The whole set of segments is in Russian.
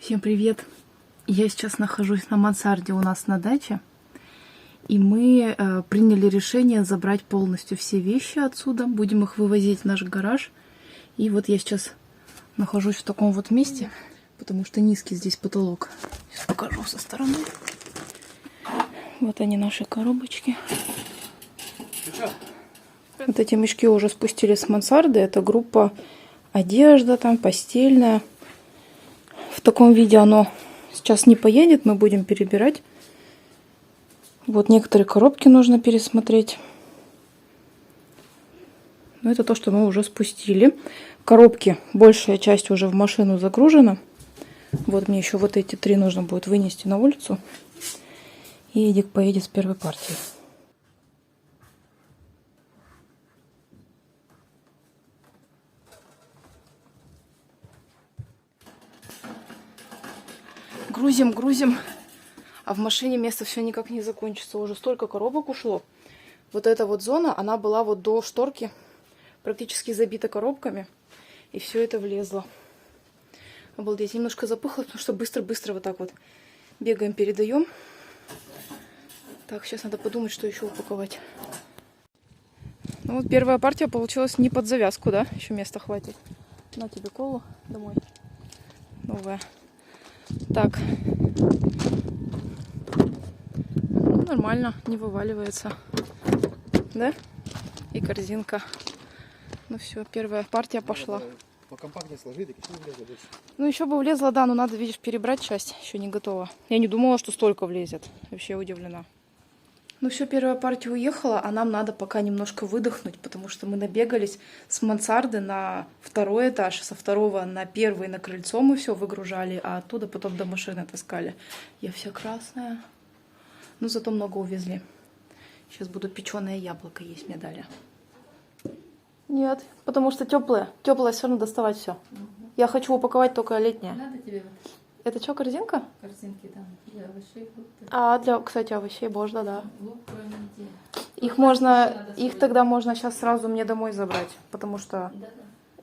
Всем привет! Я сейчас нахожусь на мансарде у нас на даче. И мы приняли решение забрать полностью все вещи отсюда. Будем их вывозить в наш гараж. И вот я сейчас нахожусь в таком вот месте, потому что низкий здесь потолок. Сейчас покажу со стороны. Вот они, наши коробочки. Вот эти мешки уже спустили с мансарды. Это группа одежда, там постельная. В таком виде оно сейчас не поедет, мы будем перебирать. Вот некоторые коробки нужно пересмотреть. Но это то, что мы уже спустили. Коробки, большая часть уже в машину загружена. Вот мне еще вот эти 3 нужно будет вынести на улицу. И Эдик поедет с первой партией. Грузим. А в машине место все никак не закончится. Уже столько коробок ушло. Вот эта вот зона, она была вот до шторки практически забита коробками. И все это влезло. Обалдеть. Немножко запыхло, потому что быстро вот так вот бегаем, передаем. Так, сейчас надо подумать, что еще упаковать. Ну вот первая партия получилась не под завязку, да? Еще места хватит. На тебе колу домой. Новая. Так. Ну, нормально, не вываливается. Да? И корзинка. Ну все, первая партия пошла. Покомпактнее сложи, так еще влезло больше. Ну еще бы влезла, да, но надо, видишь, перебрать часть. Еще не готова. Я не думала, что столько влезет. Вообще удивлена. Ну все, первая партия уехала, а нам надо пока немножко выдохнуть, потому что мы набегались с мансарды на 2-й этаж, со 2-го на 1-й на крыльцо мы все выгружали, а оттуда потом до машины таскали. Я вся красная. Ну зато много увезли. Сейчас буду печеное яблоко есть, мне дали. Нет, потому что теплое. Теплое все равно доставать все. Я хочу упаковать только летнее. Надо тебе вот Это что, корзинка? корзинки там для овощей, фруктов. А, для, кстати, овощей можно, да. Лук, кроме Их тогда можно сейчас сразу мне домой забрать, потому что Да.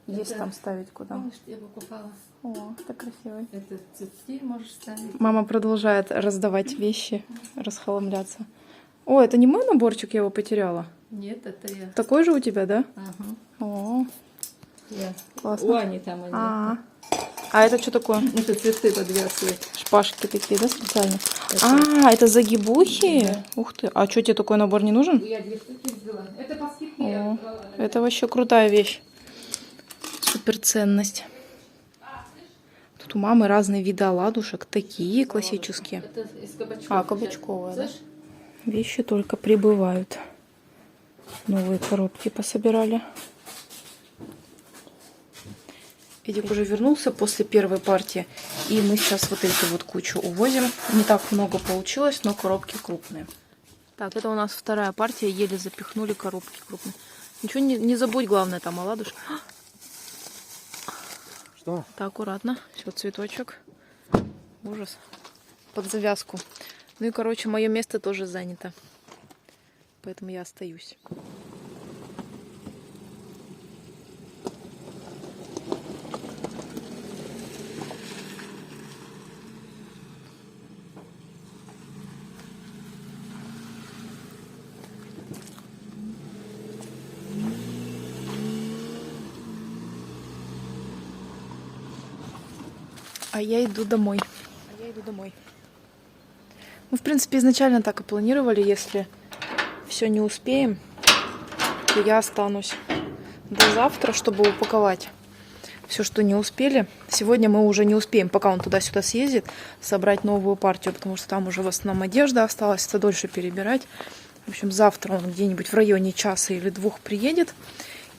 есть Это, там ставить куда. Помнишь, я покупала? О, так красивый. Это цветки можешь ставить. Мама продолжает раздавать вещи, расхламляться. О, это не мой наборчик, я его потеряла. Нет, это я. Такой же у тебя, да? Ага. О, Я. классно. У Ани там они. А это что такое? Это цветы подвязывать. Шпажки такие, да, специально? А, это загибухи? Да. Ух ты. А что, тебе такой набор не нужен? Я 2 штуки взяла. Это по скидке я О, брала. это вообще крутая вещь. Супер ценность. Тут у мамы разные виды оладушек. Такие классические. Это из кабачков. А, кабачковая, да? Слышь? Вещи только прибывают. Новые коробки пособирали. Эдик уже вернулся после первой партии. И мы сейчас вот эту вот кучу увозим. Не так много получилось, но коробки крупные. Так, это у нас 2-я партия. Еле запихнули коробки крупные. Ничего не забудь, главное, там оладушки. Что? Так, аккуратно. Все, цветочек. Ужас. Под завязку. Ну и, короче, мое место тоже занято. Поэтому я остаюсь. А я иду домой. Мы, в принципе, изначально так и планировали. Если все не успеем, то я останусь до завтра, чтобы упаковать все, что не успели. Сегодня мы уже не успеем, пока он туда-сюда съездит, собрать новую партию, потому что там уже в основном одежда осталась, это дольше перебирать. В общем, завтра он где-нибудь в районе часа или 2 приедет.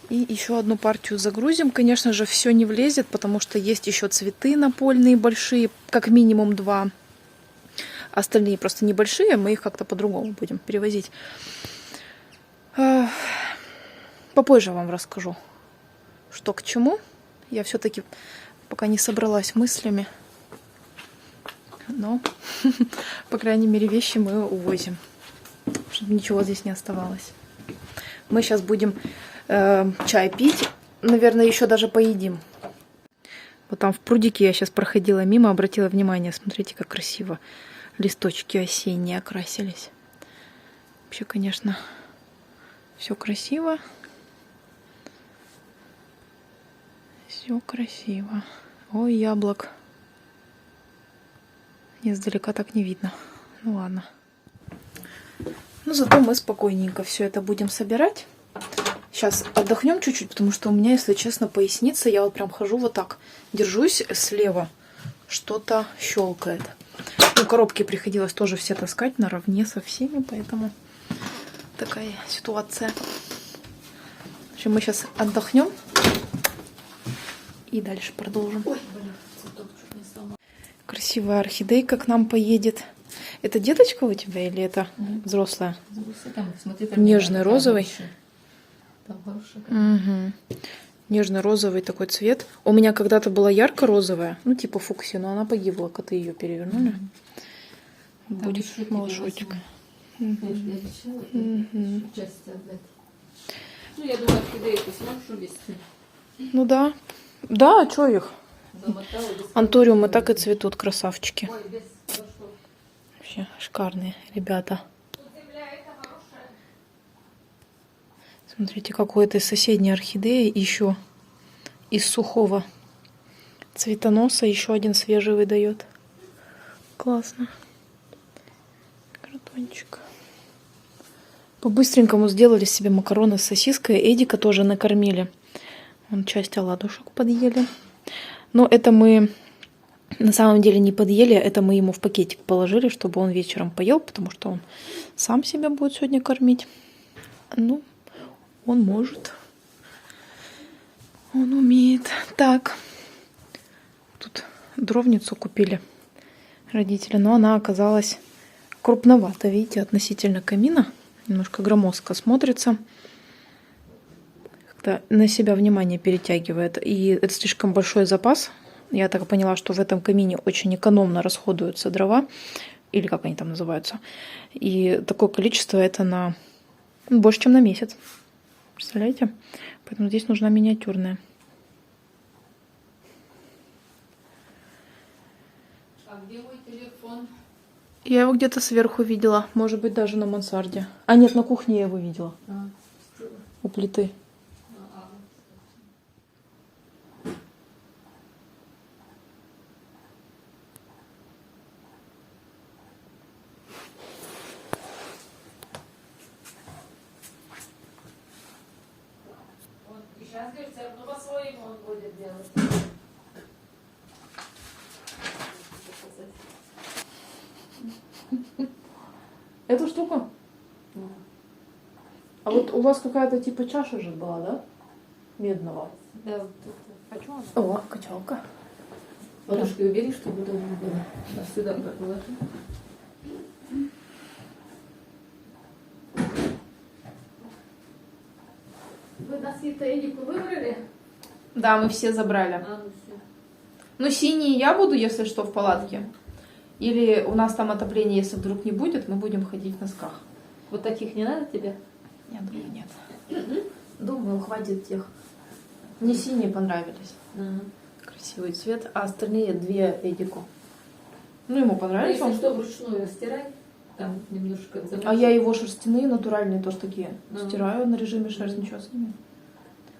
И еще одну партию загрузим. Конечно же, все не влезет, потому что есть еще цветы напольные большие, как минимум 2. Остальные просто небольшие, мы их как-то по-другому будем перевозить. Попозже вам расскажу, что к чему. Я все-таки пока не собралась мыслями. Но, по крайней мере, вещи мы увозим, чтобы ничего здесь не оставалось. Мы сейчас будем чай пить. Наверное, еще даже поедим. Вот там в прудике я сейчас проходила мимо, обратила внимание. Смотрите, как красиво. Листочки осенние окрасились. Вообще, конечно, все красиво. Все красиво. Ой, яблок. Издалека так не видно. Ну ладно. Но зато мы спокойненько все это будем собирать. Сейчас отдохнем чуть-чуть, потому что у меня, если честно, поясница. Я вот прям хожу вот так. Держусь слева. Что-то щелкает. Ну, коробки приходилось тоже все таскать наравне со всеми, поэтому такая ситуация. В общем, мы сейчас отдохнем и дальше продолжим. Ой, блин, цветок чуть не сломал. Красивая орхидейка к нам поедет. Это деточка у тебя или это взрослая? Там, смотри, там Нежный розовый. Там хороший. Угу. Нежно-розовый такой цвет. У меня когда-то была ярко-розовая, ну типа фуксия, но она погибла, коты ее перевернули. Будет малышочек. Я обещала участие отдать. Ну, я думаю, орхидейку сможешь увезти. Ну да. Да, а что их? Замотала без... Антуриумы так и цветут, красавчики. Ой, без пошло. Вообще шикарные ребята. Смотрите, какой-то из соседней орхидеи еще из сухого цветоноса еще один свежий выдает. Классно. Кротончик. По-быстренькому сделали себе макароны с сосиской. Эдика тоже накормили. Вон часть оладушек подъели. Но это мы на самом деле не подъели, это мы ему в пакетик положили, чтобы он вечером поел, потому что он сам себя будет сегодня кормить. Ну, он может. Он умеет. Так. Тут дровницу купили родители, но она оказалась крупновата, видите, относительно камина. Немножко громоздко смотрится. Как-то на себя внимание перетягивает. И это слишком большой запас. Я так поняла, что в этом камине очень экономно расходуются дрова. Или как они там называются. И такое количество это на больше, чем на месяц. Представляете? Поэтому здесь нужна миниатюрная. А где мой телефон? Я его где-то сверху видела. Может быть, даже на мансарде. А нет, на кухне я его видела. У плиты. Сейчас, говорит, все равно по-своему он будет делать. Эту штуку? А вот у вас какая-то типа чаша же была, да? Медного. Да, вот тут. Хочу она? О, качалка. Подушки убери, чтобы удобно было. А сюда положи. Вы носки-то Эдику выбрали? Да, мы все забрали. А, ну все. Ну, синие я буду, если что, в палатке. Или у нас там отопление, если вдруг не будет, мы будем ходить в носках. Вот таких не надо тебе? Я думаю, нет. Думаю, хватит тех. Мне синие понравились. Ага. Красивый цвет, а остальные две Эдику. Ну, ему А понравились. если Он... что, вручную стирай. Там немножко замочи. А я его шерстяные, натуральные тоже такие. Ага. Стираю на режиме шерсть, ничего с ними.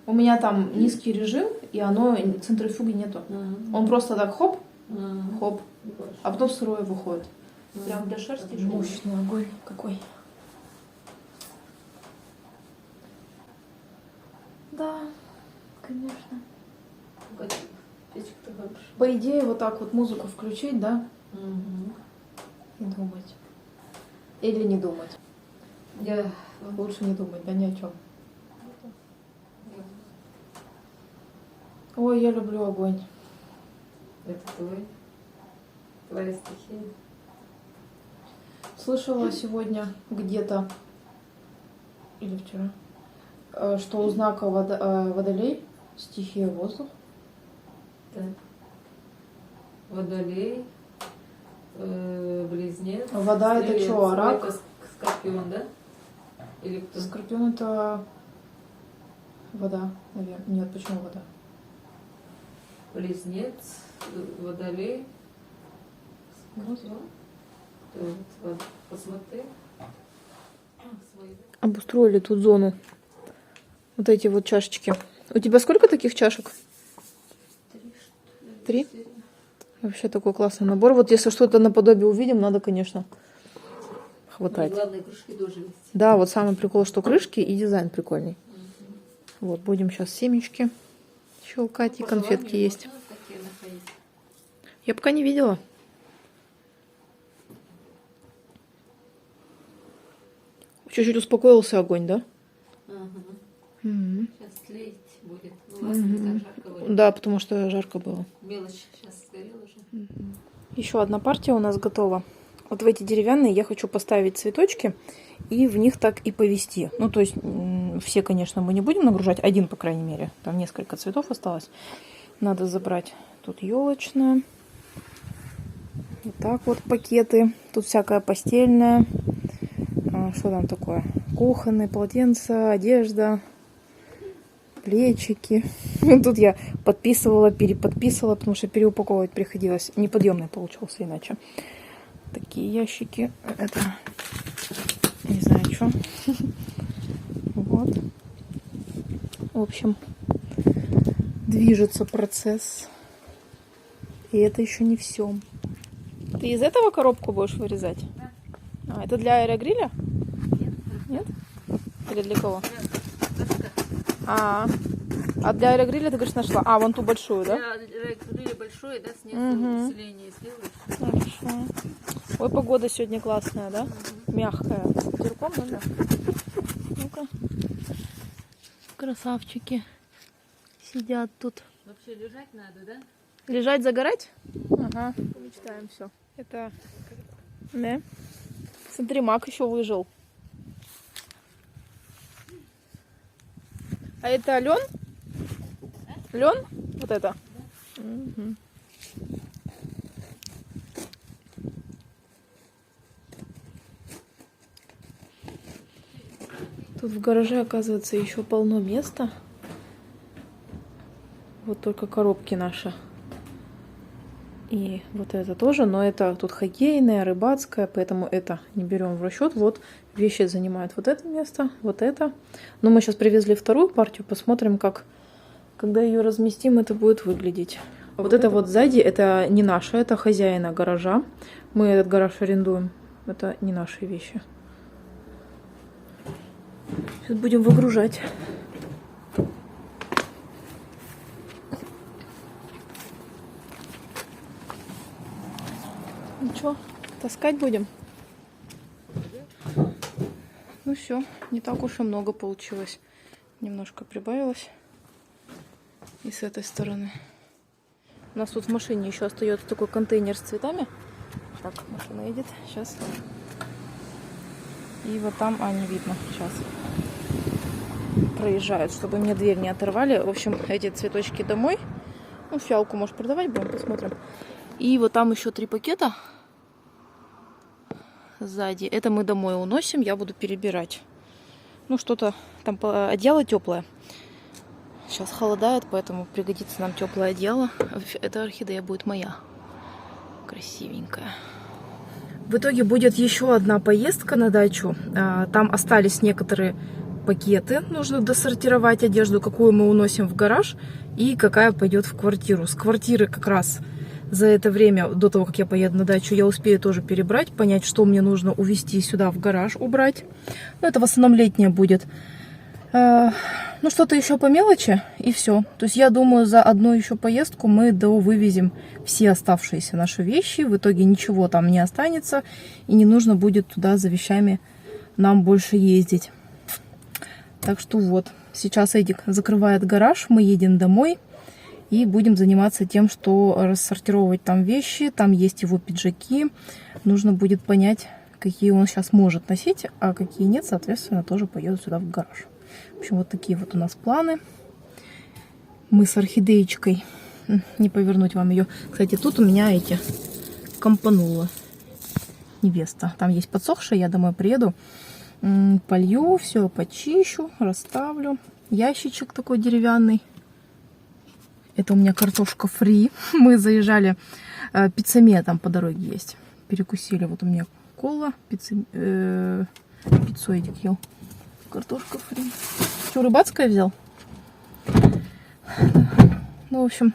У меня там низкий режим, и оно, центрифуги нету. Ага. Он просто так хоп, Ага. хоп, а потом сырое выходит. Прям для шерсти. Мощно. Мощный огонь какой. Да, конечно. Печка-то хорошая. По идее, вот так вот музыку включить, да, Угу. и думать. Или не думать. Я... Лучше не думать, да ни о чем. Ой, я люблю огонь. Это твоя стихия. Слышала сегодня где-то, или вчера, что у знака Водолей стихия воздух. Так. Водолей, близнец. Вода это Стрелец. что, рак? Это скорпион, да? Или кто? Скорпион это вода, наверное. Нет, почему вода? Близнец, Водолей. Вот, посмотри. Свой. Обустроили тут зону. Вот эти вот чашечки. У тебя сколько таких чашек? 3? Вообще такой классный набор. Вот если что-то наподобие увидим, надо, конечно, хватать. Главное, крышки тоже есть. Да, вот самый прикол, что крышки и дизайн прикольный. Вот, будем сейчас семечки щелкать, и конфетки есть. Я пока не видела. Чуть-чуть успокоился огонь, да? Сейчас тлеять будет. Ну, ладно, не так жарко будет. Да, потому что жарко было. Мелочь сейчас сгорела уже. Еще одна партия у нас готова. Вот в эти деревянные я хочу поставить цветочки и в них так и повести. Ну, то есть все, конечно, мы не будем нагружать. Один, по крайней мере. Там несколько цветов осталось. Надо забрать. Тут елочная. Вот так вот пакеты. Тут всякое постельное. Что там такое? Кухонные полотенца, одежда, плечики. Тут я подписывала, переподписывала, потому что переупаковывать приходилось. Неподъемный получился иначе. Такие ящики. Это не знаю, что. Вот. В общем, движется процесс. И это еще не все. Ты из этого коробку будешь вырезать? Да. А, это для аэрогриля? Нет? Или для кого? А для аэрогриля ты, говоришь, нашла? А, вон ту большую, да? Для аэрогриля большой, да, снизу усиление сделаешь. Хорошо. Ой, погода сегодня классная, да? Мягкая. С ветерком, но мягкая. Ну-ка. Красавчики. Сидят тут. Вообще лежать надо, да? Лежать, загорать? Ага. Мечтаем все. Это... Да. Смотри, мак еще выжил. А это лен? Лен? Вот это? Да. Угу. Тут в гараже, оказывается, еще полно места. Вот только коробки наши. И вот это тоже, но это тут хоккейная, рыбацкая, поэтому это не берем в расчет. Вот вещи занимают вот это место, вот это. Но мы сейчас привезли вторую партию, посмотрим, как, когда ее разместим, это будет выглядеть. Вот это вот сзади, это не наше, это хозяина гаража. Мы этот гараж арендуем, это не наши вещи. Сейчас будем выгружать. Ну что, таскать будем? Ну все, не так уж и много получилось. Немножко прибавилось. И с этой стороны. У нас тут в машине еще остается такой контейнер с цветами. Так, машина едет. Сейчас. И вот там, не видно. Сейчас. Проезжают, чтобы мне дверь не оторвали. В общем, эти цветочки домой. Ну, фиалку, может, продавать будем, посмотрим. И вот там еще 3 пакета сзади. Это мы домой уносим, я буду перебирать. Ну, что-то там, одеяло теплое. Сейчас холодает, поэтому пригодится нам теплое одеяло. Эта орхидея будет моя. Красивенькая. В итоге будет еще одна поездка на дачу. Там остались некоторые пакеты. Нужно досортировать одежду, какую мы уносим в гараж и какая пойдет в квартиру. С квартиры как раз за это время, до того, как я поеду на дачу, я успею тоже перебрать, понять, что мне нужно увезти сюда в гараж, убрать. Ну, это в основном летнее будет. Ну, что-то еще по мелочи, и все. То есть, я думаю, за одну еще поездку мы вывезем все оставшиеся наши вещи. В итоге ничего там не останется, и не нужно будет туда за вещами нам больше ездить. Так что вот, сейчас Эдик закрывает гараж, мы едем домой. И будем заниматься тем, что рассортировать там вещи. Там есть его пиджаки. Нужно будет понять, какие он сейчас может носить, а какие нет, соответственно, тоже поедут сюда в гараж. В общем, вот такие вот у нас планы. Мы с орхидеечкой. Не повернуть вам ее. Кстати, тут у меня эти компанулы. Невеста. Там есть подсохшие, я домой приеду. Полью, все почищу, расставлю. Ящичек такой деревянный. Это у меня картошка фри. Мы заезжали, пиццемия там по дороге есть. Перекусили. Вот у меня кола, пиццоидик ел. Картошка фри. Что, рыбацкое взял? Ну, в общем,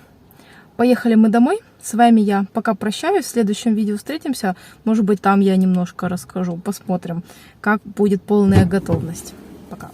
поехали мы домой. С вами я пока прощаюсь. В следующем видео встретимся. Может быть, там я немножко расскажу. Посмотрим, как будет полная готовность. Пока.